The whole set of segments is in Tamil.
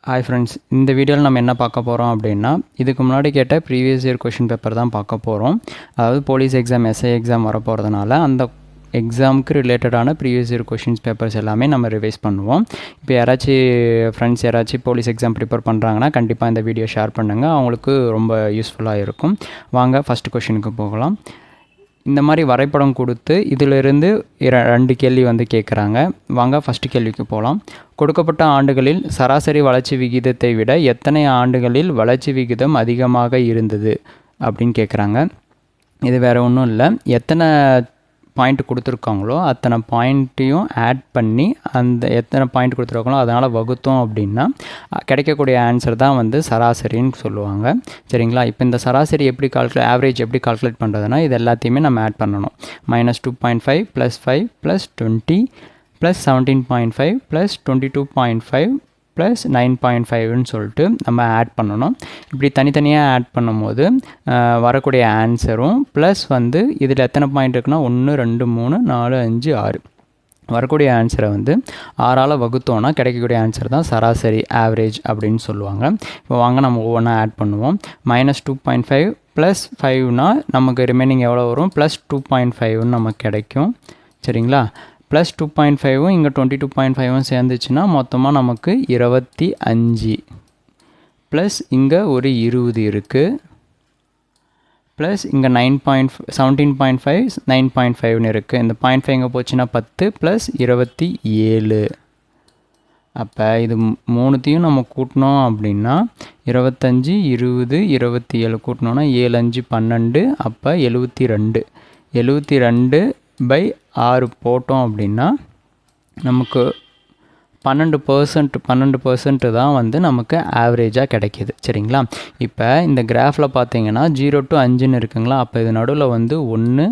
ஹாய் ஃப்ரெண்ட்ஸ், இந்த வீடியோவில் நம்ம என்ன பார்க்க போகிறோம் அப்படின்னா, இதுக்கு முன்னாடி கேட்ட ப்ரீவியஸ் இயர் கொஷின் பேப்பர் தான் பார்க்க போகிறோம். அதாவது போலீஸ் எக்ஸாம், எஸ்ஐ எக்ஸாம் வரப்போகிறதுனால அந்த எக்ஸாமுக்கு ரிலேட்டடான ப்ரீவியஸ் இயர் கொஷின்ஸ் பேப்பர்ஸ் எல்லாமே நம்ம ரிவைஸ் பண்ணுவோம். இப்போ ஃப்ரெண்ட்ஸ் யாராச்சும் போலீஸ் எக்ஸாம் ப்ரிப்பேர் பண்ணுறாங்கன்னா கண்டிப்பாக இந்த வீடியோ ஷேர் பண்ணுங்கள், அவங்களுக்கு ரொம்ப யூஸ்ஃபுல்லாக இருக்கும். வாங்க ஃபஸ்ட்டு கொஷினுக்கு போகலாம். இந்த மாதிரி வரைபடம் கொடுத்து இதிலிருந்து 2 கேள்வி கேட்குறாங்க. வாங்க ஃபஸ்ட்டு கேள்விக்கு போகலாம். கொடுக்கப்பட்ட ஆண்டுகளில் சராசரி வளர்ச்சி விகிதத்தை விட எத்தனை ஆண்டுகளில் வளர்ச்சி விகிதம் அதிகமாக இருந்தது அப்படின்னு கேட்குறாங்க. இது வேறு ஒன்றும் இல்லை, எத்தனை பாயிண்ட் கொடுத்துருக்காங்களோ அத்தனை பாயிண்ட்டையும் ஆட் பண்ணி அந்த எத்தனை பாயிண்ட் கொடுத்துருக்காங்களோ அதனால் வகுத்தோம் அப்படின்னா கிடைக்கக்கூடிய ஆன்சர் தான் சராசரின்னு சொல்லுவாங்க. சரிங்களா? இப்போ இந்த சராசரி எப்படி ஆவரேஜ் எப்படி கால்குலேட் பண்ணுறதுனா இது எல்லாத்தையுமே நம்ம ஆட் பண்ணணும். -2.5 + 5 + 20 + 17.5 + 22.5 + 9.5ன்னு சொல்லிட்டு நம்ம ஆட் பண்ணணும். இப்படி தனித்தனியாக ஆட் பண்ணும்போது வரக்கூடிய ஆன்சரும் ப்ளஸ் இதில் எத்தனை பாயிண்ட் இருக்குன்னா 1 2 3 4 5 6 வரக்கூடிய ஆன்சரை 6ஆல் வகுத்தோன்னா கிடைக்கக்கூடிய ஆன்சர் தான் சராசரி, ஆவரேஜ் அப்படின்னு சொல்லுவாங்க. இப்போ வாங்க நம்ம ஒவ்வொன்றா ஆட் பண்ணுவோம். -2.5 + 5னா நமக்கு ரிமைனிங் எவ்வளோ வரும்? +2.5ன்னு நமக்கு கிடைக்கும். சரிங்களா? +2.5ம் இங்கே 22.5ம் சேர்ந்துச்சுன்னா மொத்தமாக நமக்கு 25 ப்ளஸ் இங்கே ஒரு 20 இருக்குது, ப்ளஸ் இங்கே 17.5 9.5ன்னு இருக்குது. இந்த 0.5 இங்கே போச்சுன்னா 10 + 27. அப்போ இது மூணுத்தையும் நம்ம கூட்டினோம் அப்படின்னா 25 20 27 கூட்டினோன்னா 7 5 12, அப்போ 72. 72/6 போட்டோம் அப்படின்னா நமக்கு 12% தான் நமக்கு ஆவரேஜாக கிடைக்கிது. சரிங்களா? இப்போ இந்த கிராஃபில் பார்த்தீங்கன்னா 0 to 5ன்னு இருக்குங்களா? அப்போ இது நடுவில் 1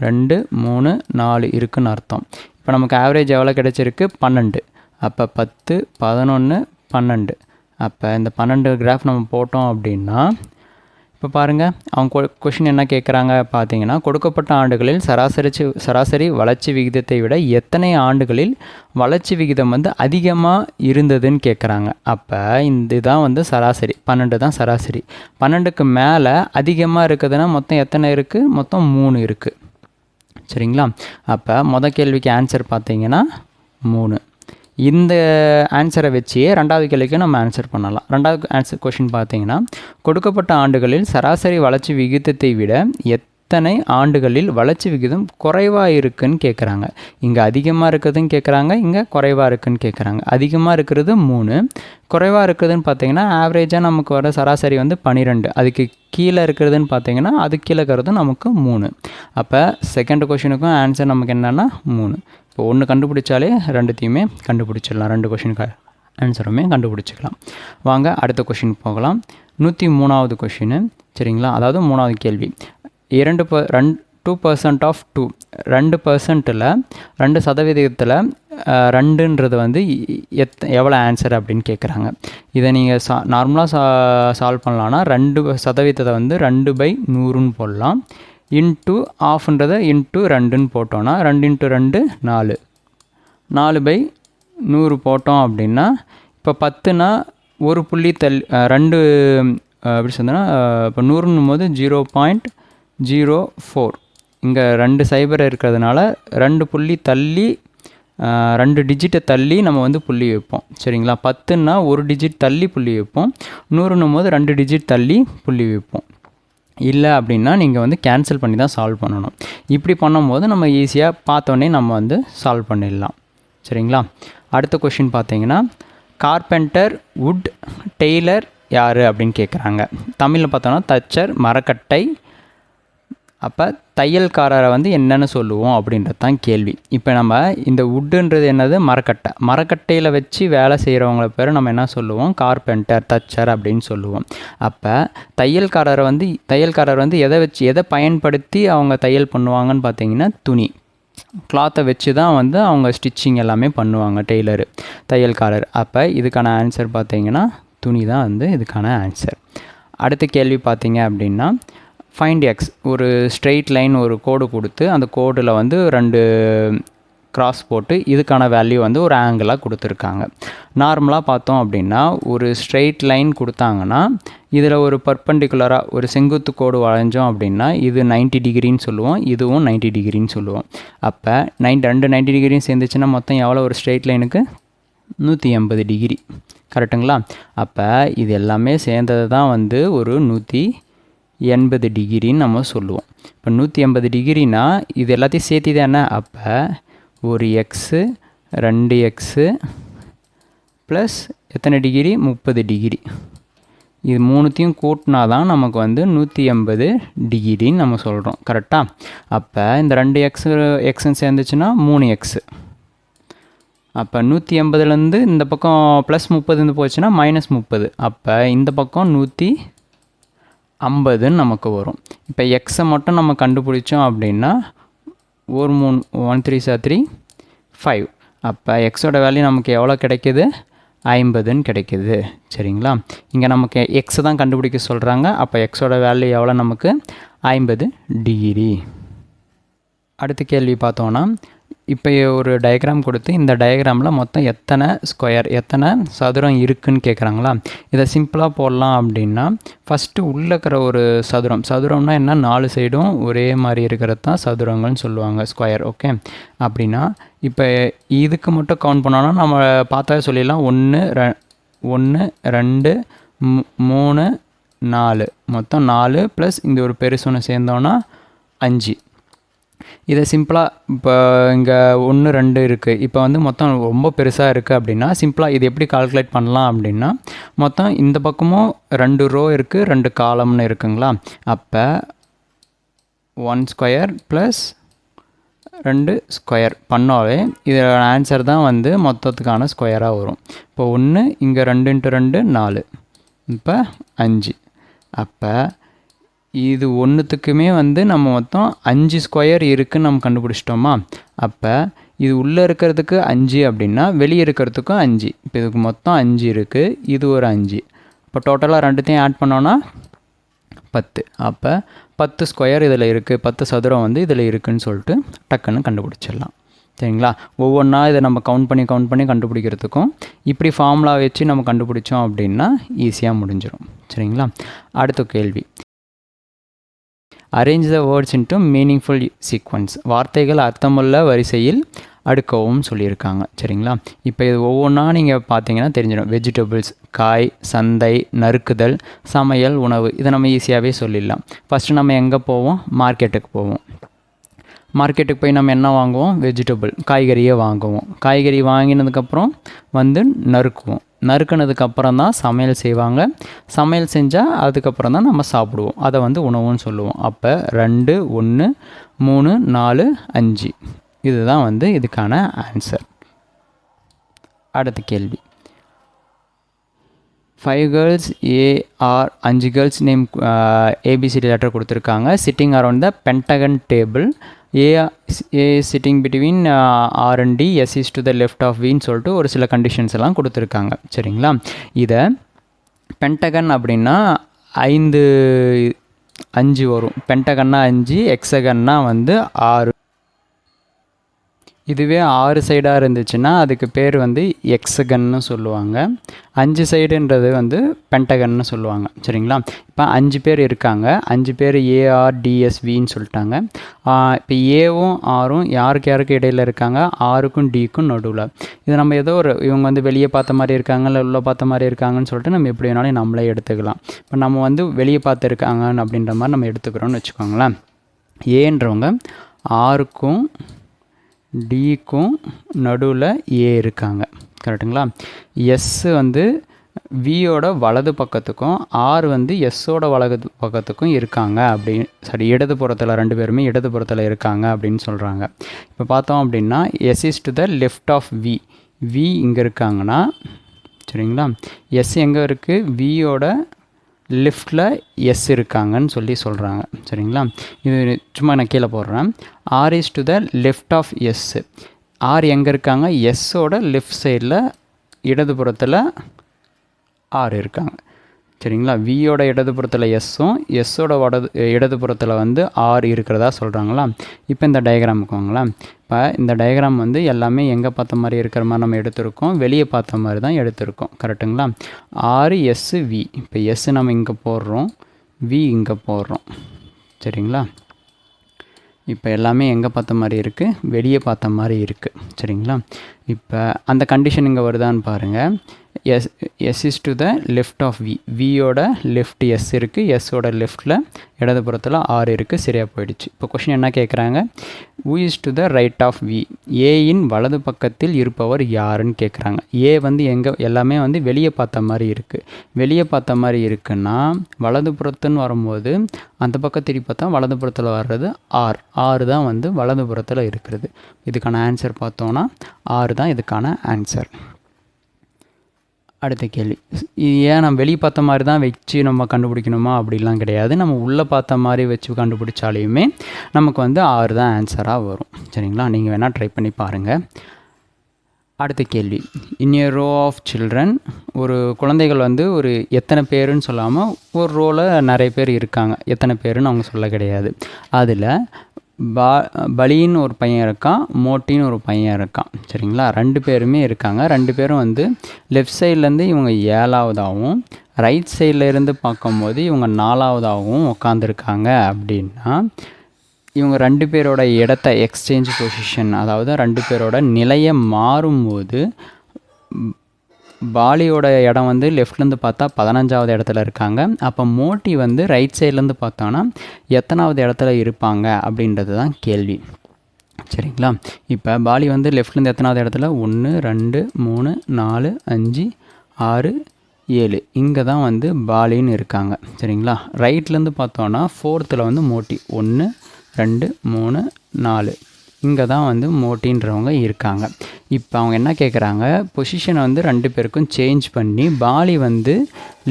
2 3 4 இருக்குன்னு அர்த்தம். இப்போ நமக்கு ஆவரேஜ் எவ்வளோ கிடைச்சிருக்கு? 12. அப்போ 10 11 12. அப்போ இந்த 12 கிராஃப் நம்ம போட்டோம் அப்படின்னா இப்போ பாருங்கள், அவங்க கொஷின் என்ன கேட்குறாங்க பார்த்தீங்கன்னா, கொடுக்கப்பட்ட ஆண்டுகளில் சராசரி வளர்ச்சி விகிதத்தை விட எத்தனை ஆண்டுகளில் வளர்ச்சி விகிதம் அதிகமாக இருந்ததுன்னு கேட்குறாங்க. அப்போ இதுதான் சராசரி, 12 தான் சராசரி. 12க்கு மேலே அதிகமாக இருக்குதுன்னா மொத்தம் எத்தனை இருக்குது? மொத்தம் 3 இருக்குது. சரிங்களா? அப்போ மொதல் கேள்விக்கு ஆன்சர் பார்த்தீங்கன்னா 3. இந்த ஆன்சரை வச்சே ரெண்டாவது கேள்விக்கு நம்ம ஆன்சர் பண்ணலாம். ரெண்டாவது ஆன்சர் கொஷின் பார்த்தீங்கன்னா, கொடுக்கப்பட்ட ஆண்டுகளில் சராசரி வளர்ச்சி விகிதத்தை விட எத்தனை ஆண்டுகளில் வளர்ச்சி விகிதம் குறைவாக இருக்குதுன்னு கேட்குறாங்க. இங்கே அதிகமாக இருக்குதுன்னு கேட்குறாங்க, இங்கே குறைவாக இருக்குதுன்னு கேட்குறாங்க. அதிகமாக இருக்கிறது 3, குறைவாக இருக்குதுன்னு பார்த்தீங்கன்னா ஆவரேஜாக நமக்கு வர சராசரி 12. அதுக்கு கீழே இருக்கிறதுன்னு பார்த்தீங்கன்னா அது கீழே இருக்கிறது நமக்கு 3. அப்போ செகண்ட் கொஷினுக்கும் ஆன்சர் நமக்கு என்னென்னா 3. இப்போ ஒன்று கண்டுபிடிச்சாலே ரெண்டுத்தையுமே கண்டுபிடிச்சிடலாம், 2 கொஷினுக்கு ஆன்சருமே கண்டுபிடிச்சிக்கலாம். வாங்க அடுத்த கொஷின் போகலாம். 103வது கொஷின். சரிங்களா? அதாவது 3வது கேள்வி. 2% ஆஃப் 2, 2%ல் 2% 2ன்றது எவ்வளோ ஆன்சர் அப்படின்னு கேட்குறாங்க. இதை நீங்கள் நார்மலாக சால்வ் பண்ணலான்னா 2% 2/100ன்னு போடலாம். இன்ட்டு ஆஃப்ன்றதை இன்ட்டு 2ன்னு போட்டோன்னா 2 × 2 4, 4/100 போட்டோம் அப்படின்னா இப்போ 10னா ஒரு புள்ளி 2 எப்படி சொன்னோன்னா இப்போ 100ன்னும் போது 0.04, இங்கே 2 சைபர் இருக்கிறதுனால 2 புள்ளி தள்ளி 2 டிஜிட்டை தள்ளி நம்ம புள்ளி வைப்போம். சரிங்களா? 10ன்னா ஒரு டிஜிட் தள்ளி புள்ளி வைப்போம், 100ன்னும் போது 2 டிஜிட் தள்ளி புள்ளி வைப்போம். இல்லை அப்படின்னா நீங்கள் கேன்சல் பண்ணி தான் சால்வ் பண்ணணும். இப்படி பண்ணும்போது நம்ம ஈஸியாக பார்த்தோன்னே நம்ம சால்வ் பண்ணிடலாம். சரிங்களா? அடுத்த கொஷின் பார்த்தீங்கன்னா, கார்பெண்டர், வுட், டெய்லர் யார் அப்படின்னு கேட்குறாங்க. தமிழில் பார்த்தோன்னா தச்சர், மரக்கட்டை. அப்போ தையல்காரரை என்னென்னு சொல்லுவோம் அப்படின்றது தான் கேள்வி. இப்போ நம்ம இந்த வுட்டுன்றது என்னது? மரக்கட்டை. மரக்கட்டையில் வச்சு வேலை செய்கிறவங்கள பேர் நம்ம என்ன சொல்லுவோம்? கார்பெண்டர், தச்சர் அப்படின்னு சொல்லுவோம். அப்போ தையல்காரர் எதை பயன்படுத்தி அவங்க தையல் பண்ணுவாங்கன்னு பார்த்தீங்கன்னா துணி, கிளாத்தை வச்சு தான் அவங்க ஸ்டிச்சிங் எல்லாமே பண்ணுவாங்க தையல்காரர். அப்போ இதுக்கான ஆன்சர் பார்த்தீங்கன்னா துணி தான் இதுக்கான ஆன்சர். அடுத்த கேள்வி பார்த்தீங்க அப்படின்னா, ஃபைண்ட் எக்ஸ். ஒரு ஸ்ட்ரெயிட் லைன், ஒரு கோடு கொடுத்து அந்த கோடில் 2 கிராஸ் போட்டு இதுக்கான வேல்யூ வந்து ஒரு ஆங்கிளாக கொடுத்துருக்காங்க. நார்மலாக பார்த்தோம் அப்படின்னா ஒரு ஸ்ட்ரெயிட் லைன் கொடுத்தாங்கன்னா இதில் ஒரு பர்பண்டிகுலராக ஒரு செங்குத்து கோடு வளைஞ்சோம் அப்படின்னா இது 90 டிகிரின்னு சொல்லுவோம், இதுவும் 90 டிகிரின்னு சொல்லுவோம். அப்போ 90 டிகிரியும் சேர்ந்துச்சுன்னா மொத்தம் எவ்வளோ ஒரு ஸ்ட்ரெயிட் லைனுக்கு 180 டிகிரி. கரெக்டுங்களா? அப்போ இது எல்லாமே சேர்ந்தது தான் வந்து ஒரு 180 டிகிரின்னு நம்ம சொல்லுவோம். இப்போ 180 டிகிரினா இது எல்லாத்தையும் சேர்த்தி தானே. அப்போ ஒரு எக்ஸு 2 எக்ஸு ப்ளஸ் எத்தனை டிகிரி 30 டிகிரி, இது மூணுத்தையும் கூட்டினா தான் நமக்கு வந்து 180 டிகிரின்னு நம்ம சொல்கிறோம். கரெக்டாக? அப்போ இந்த 2 எக்ஸுன்னு சேர்ந்துச்சுன்னா 3 எக்ஸு. அப்போ 180லேருந்து இந்த பக்கம் ப்ளஸ் 30 போச்சுன்னா -30. அப்போ இந்த பக்கம் 150ன்னு நமக்கு வரும். இப்போ எக்ஸை மட்டும் நம்ம கண்டுபிடிச்சோம் அப்படின்னா 1 3 3 5. அப்போ எக்ஸோட வேல்யூ நமக்கு எவ்வளோ கிடைக்கிது? 50ன்னு கிடைக்கிது. சரிங்களா? இங்கே நமக்கு எக்ஸை தான் கண்டுபிடிக்க சொல்கிறாங்க. அப்போ எக்ஸோட வேல்யூ எவ்வளோ நமக்கு? 50 டிகிரி. அடுத்த கேள்வி பார்த்தோன்னா, இப்போ ஒரு டயக்ராம் கொடுத்து இந்த டயக்ராமில் மொத்தம் எத்தனை ஸ்கொயர் எத்தனை சதுரம் இருக்குதுன்னு கேட்குறாங்களா? இதை சிம்பிளாக போடலாம் அப்படின்னா ஃபஸ்ட்டு உள்ளே இருக்கிற ஒரு சதுரம்னா என்ன? 4 சைடும் ஒரே மாதிரி இருக்கிறது தான் சதுரங்கள்னு சொல்லுவாங்க, ஸ்கொயர். ஓகே, அப்படின்னா இப்போ இதுக்கு மட்டும் கவுண்ட் பண்ணோன்னா நம்ம பார்த்தா சொல்லிடலாம் 1 2 3 4, மொத்தம் 4 ப்ளஸ் இந்த ஒரு பெருசு ஒன்று சேர்ந்தோன்னா 5. இதை சிம்பிளாக இப்போ இங்கே 1 2 இருக்குது. இப்போ வந்து மொத்தம் ரொம்ப பெருசாக இருக்குது அப்படின்னா சிம்பிளாக இது எப்படி கால்குலேட் பண்ணலாம் அப்படின்னா மொத்தம் இந்த பக்கமும் 2 ரோ இருக்குது, 2 காலம்னு இருக்குங்களா? அப்போ 1 ஸ்கொயர் ப்ளஸ் 2 ஸ்கொயர் பண்ணாலே இதோட ஆன்சர் தான் வந்து மொத்தத்துக்கான ஸ்கொயராக வரும். இப்போ 1 இங்கே 2 × 2 4, இப்போ 5. அப்போ இது ஒன்றுத்துக்குமே வந்து நம்ம மொத்தம் 5 ஸ்கொயர் இருக்குதுன்னு நம்ம கண்டுபிடிச்சிட்டோமா? அப்போ இது உள்ளே இருக்கிறதுக்கு 5 அப்படின்னா வெளியே இருக்கிறதுக்கும் 5. இப்போ இதுக்கு மொத்தம் 5 இருக்குது, இது ஒரு 5. இப்போ டோட்டலாக ரெண்டுத்தையும் ஆட் பண்ணோன்னா 10. அப்போ 10 ஸ்கொயர் இதில் இருக்குது, 10 சதுரம் வந்து இதில் இருக்குதுன்னு சொல்லிட்டு டக்குன்னு கண்டுபிடிச்சிடலாம். சரிங்களா? ஒவ்வொன்றா இதை நம்ம கவுண்ட் பண்ணி கண்டுபிடிக்கிறதுக்கும் இப்படி ஃபார்முலா வச்சு நம்ம கண்டுபிடிச்சோம் அப்படின்னா ஈஸியாக முடிஞ்சிடும். சரிங்களா? அடுத்த கேள்வி, arrange the words into meaningful sequence. வார்த்தைகள் அர்த்தமுள்ள வரிசையில் அடுக்கவும் சொல்லியிருக்காங்க. சரிங்களா? இப்போ இது ஒவ்வொன்றா நீங்கள் பார்த்தீங்கன்னா தெரிஞ்சிடும். வெஜிடபிள்ஸ், காய், சந்தை, நறுக்குதல், சமையல், உணவு, இதை நம்ம ஈஸியாகவே சொல்லிடலாம். ஃபஸ்ட்டு நம்ம எங்கே போவோம்? மார்க்கெட்டுக்கு போவோம். மார்க்கெட்டுக்கு போய் நம்ம என்ன வாங்குவோம்? வெஜிடபிள், காய்கறியை வாங்குவோம். காய்கறி வாங்கினதுக்கப்புறம் வந்து நறுக்குவோம். நறுக்கினதுக்கப்புறம் தான் சமையல் செய்வாங்க. சமையல் செஞ்சால் அதுக்கப்புறம் தான் நம்ம சாப்பிடுவோம். அதை வந்து உணவுன்னு சொல்லுவோம். அப்போ 2 1 3 4 5 இதுதான் வந்து இதுக்கான ஆன்சர். அடுத்த கேள்வி, 5 girls are 5 girls name A B C D letter கொடுத்துருக்காங்க. Sitting around the pentagon table. A is sitting between R and D, S is to the left of V ன்னு சொல்லிட்டு ஒரு சில கண்டிஷன்ஸ் எல்லாம் கொடுத்துருக்காங்க. சரிங்களா? இதை பென்டகன் அப்படின்னா 5 வரும். பென்டகன்னா 5, எக்ஸகன்னா வந்து 6. இதுவே 6 சைடாக இருந்துச்சுன்னா அதுக்கு பேர் வந்து எக்ஸகன்னு சொல்லுவாங்க. 5 சைடுன்றது வந்து பென்டகன்னு சொல்லுவாங்க. சரிங்களா? இப்போ 5 பேர் இருக்காங்க. 5 பேர் ARDSVன்னு சொல்லிட்டாங்க. இப்போ ஏவும் ஆரும் யாருக்கு இடையில் இருக்காங்க? ஆருக்கும் டிக்கும் நடுவில். இது நம்ம ஏதோ ஒரு இவங்க வந்து வெளியே பார்த்த மாதிரி இருக்காங்க, இல்லை உள்ளே பார்த்த மாதிரி இருக்காங்கன்னு சொல்லிட்டு நம்ம எப்படி வேணாலும் நம்மளே எடுத்துக்கலாம். இப்போ நம்ம வந்து வெளியே பார்த்துருக்காங்க அப்படின்ற மாதிரி நம்ம எடுத்துக்கிறோன்னு வச்சுக்கோங்களேன். ஏன்றவங்க ஆருக்கும் டிக்கும் நடுவில் ஏ இருக்காங்க. கரெக்டுங்களா? எஸ் வந்து வியோட வலது பக்கத்துக்கும் ஆர் வந்து எஸ்ஸோட வலது பக்கத்துக்கும் இருக்காங்க அப்படின்னு இடது புறத்தில் 2 பேருமே இடது புறத்தில் இருக்காங்க அப்படின்னு சொல்கிறாங்க. இப்போ பார்த்தோம் அப்படின்னா S is to the left of V. V இங்கே இருக்காங்கன்னா, சரிங்களா, எஸ் எங்கே இருக்குது? வியோட லெஃப்டில் எஸ் இருக்காங்கன்னு சொல்லி சொல்கிறாங்க. சரிங்களா? இது சும்மா நான் கீழே போடுறேன். R is to the left of S. R எங்கே இருக்காங்க? எஸ்ஸோட லெஃப்ட் சைடில் இடதுபுறத்தில் ஆர் இருக்காங்க. சரிங்களா. வியோட இடதுபுறத்தில் எஸ்ஸும் எஸ்ஸோட இடதுபுறத்தில் வந்து ஆர் இருக்கிறதா சொல்கிறாங்களா. இப்போ இந்த டயக்ராமுக்கு வாங்களேன். இப்போ இந்த டயக்ராம் வந்து எல்லாமே எங்கே பார்த்த மாதிரி இருக்கிற மாதிரி நம்ம எடுத்திருக்கோம், வெளியே பார்த்த மாதிரி தான் எடுத்திருக்கோம். கரெக்டுங்களா. ஆறு எஸ்ஸு வி. இப்போ எஸ்ஸு நம்ம இங்கே போடுறோம், வி இங்கே போடுறோம். சரிங்களா. இப்போ எல்லாமே எங்கே பார்த்த மாதிரி இருக்குது, வெளியே பார்த்த மாதிரி இருக்குது. சரிங்களா. இப்போ அந்த கண்டிஷன் இங்கே வருதான்னு பாருங்கள். S is to the left of V. வியோட லெஃப்ட் எஸ் இருக்குது, எஸ்ஸோட லெஃப்டில் இடதுபுறத்தில் ஆர் இருக்குது. சரியாக போயிடுச்சு. இப்போ கொஷின் என்ன கேட்குறாங்க, who is to the right of V. ஏயின் வலது பக்கத்தில் இருப்பவர் யாருன்னு கேட்குறாங்க. ஏ வந்து எல்லாமே வந்து வெளியே பார்த்த மாதிரி இருக்குது. வெளியே பார்த்த மாதிரி இருக்குன்னா வலதுபுறத்துன்னு வரும்போது அந்த பக்கம் திருப்பி பார்த்தா வலதுபுறத்தில் வர்றது ஆர். ஆறு தான் வந்து வலதுபுறத்தில் இருக்கிறது. இதுக்கான ஆன்சர் பார்த்தோன்னா ஆறு தான் இதுக்கான ஆன்சர். அடுத்த கேள்வி, இது ஏன் நம்ம வெளியே பார்த்த மாதிரி தான் வச்சு நம்ம கண்டுபிடிக்கணுமா அப்படிலாம் கிடையாது. நம்ம உள்ளே பார்த்த மாதிரி வச்சு கண்டுபிடிச்சாலையுமே நமக்கு வந்து ஆறு தான் ஆன்சராக வரும். சரிங்களா. நீங்கள் வேணால் ட்ரை பண்ணி பாருங்கள். அடுத்த கேள்வி, இன் ஏ ரோ ஆஃப் சில்ட்ரன். ஒரு குழந்தைகள் வந்து ஒரு எத்தனை பேருன்னு சொல்லாமல் ஒரு ரோவில் நிறைய பேர் இருக்காங்க. எத்தனை பேருன்னு அவங்க சொல்ல கிடையாது. அதில் பலின்னு ஒரு பையன் இருக்கான், மோட்டின்னு ஒரு பையன் இருக்கான். சரிங்களா. ரெண்டு பேருமே இருக்காங்க. ரெண்டு பேரும் வந்து லெஃப்ட் சைட்லேருந்து இவங்க 7ஆவதாகவும் ரைட் சைடில் இருந்து பார்க்கும்போது இவங்க 4ஆவதாகவும் உட்காந்துருக்காங்க. அப்படின்னா இவங்க ரெண்டு பேரோட இடத்த எக்ஸ்சேஞ்ச் பொசிஷன், அதாவது ரெண்டு பேரோட நிலையை மாறும்போது பாலியோட இடம் வந்து லெஃப்ட்லேருந்து பார்த்தா 15ஆவது இடத்துல இருக்காங்க. அப்போ மோட்டி வந்து ரைட் சைட்லேருந்து பார்த்தோன்னா எத்தனாவது இடத்துல இருப்பாங்க அப்படின்றது தான் கேள்வி. சரிங்களா. இப்போ பாலி வந்து லெஃப்ட்லேருந்து எத்தனாவது இடத்துல 1 2 3 4 5 6 7 இங்கே தான் வந்து பாலின்னு இருக்காங்க. சரிங்களா. ரைட்லேருந்து பார்த்தோன்னா 4th வந்து மோட்டி 1 2 3 4 இங்கே தான் வந்து மோட்டின்றவங்க இருக்காங்க. இப்போ அவங்க என்ன கேட்குறாங்க, பொசிஷனை வந்து ரெண்டு பேருக்கும் சேஞ்ச் பண்ணி பாலி வந்து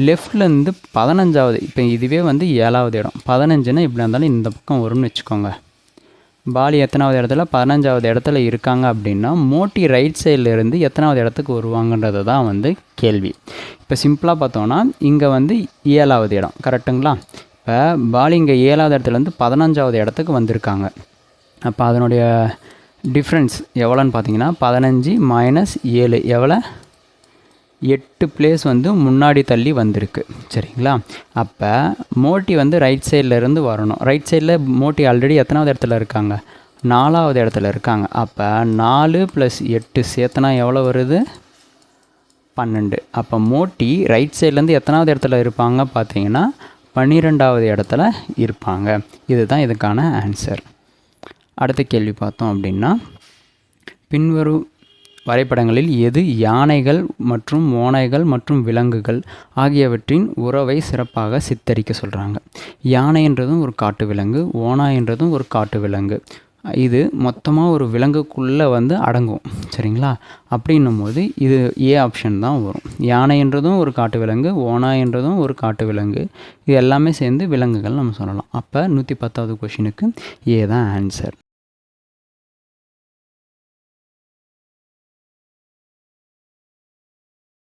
லெஃப்ட்லேருந்து 15ஆவது, இப்போ இதுவே வந்து 7ஆவது இடம், 15ன்னா இப்படி இருந்தாலும் இந்த பக்கம் வரும்னு வச்சுக்கோங்க. பாலி எத்தனாவது இடத்துல 15ஆவது இடத்துல இருக்காங்க அப்படின்னா மோட்டி ரைட் சைடில் இருந்து எத்தனாவது இடத்துக்கு வருவாங்கன்றது தான் வந்து கேள்வி. இப்போ சிம்பிளாக பார்த்தோன்னா இங்கே வந்து 7ஆவது இடம். கரெக்டுங்களா. இப்போ பாலி இங்கே 7ஆவது இடத்துலேருந்து 15ஆவது இடத்துக்கு வந்திருக்காங்க. அப்போ அதனுடைய டிஃப்ரென்ஸ் எவ்வளோன்னு பார்த்தீங்கன்னா 15 - 7 எவ்வளோ, 8 பிளேஸ் வந்து முன்னாடி தள்ளி வந்திருக்கு. சரிங்களா. அப்போ மோட்டி வந்து ரைட் சைடில் இருந்து வரணும். ரைட் சைடில் மோட்டி ஆல்ரெடி எத்தனாவது இடத்துல இருக்காங்க, 4ஆவது இடத்துல இருக்காங்க. அப்போ 4 + 8 சேர்த்தனா எவ்வளோ வருது, 12. அப்போ மோட்டி ரைட் சைட்லேருந்து எத்தனாவது இடத்துல இருப்பாங்க பார்த்தீங்கன்னா 12ஆவது இடத்துல இருப்பாங்க. இதுதான் இதுக்கான ஆன்சர். அடுத்த கேள்வி பார்த்தோம் அப்படின்னா, பின்வரும் வரைபடங்களில் எது யானைகள் மற்றும் ஓநாய்கள் மற்றும் விலங்குகள் ஆகியவற்றின் உறவை சிறப்பாக சித்தரிக்க சொல்கிறாங்க. யானைன்றதும் ஒரு காட்டு விலங்கு, ஓநாய்ன்றதும் ஒரு காட்டு விலங்கு. இது மொத்தமாக ஒரு விலங்குக்குள்ளே வந்து அடங்கும். சரிங்களா. அப்படின்னும் போது இது ஏ ஆப்ஷன் தான் வரும். யானைன்றதும் ஒரு காட்டு விலங்கு, ஓநாய்ன்றதும் ஒரு காட்டு விலங்கு, இது எல்லாமே சேர்ந்து விலங்குகள் நம்ம சொல்லலாம். அப்போ 110வது கொஷினுக்கு ஏ தான் ஆன்சர்.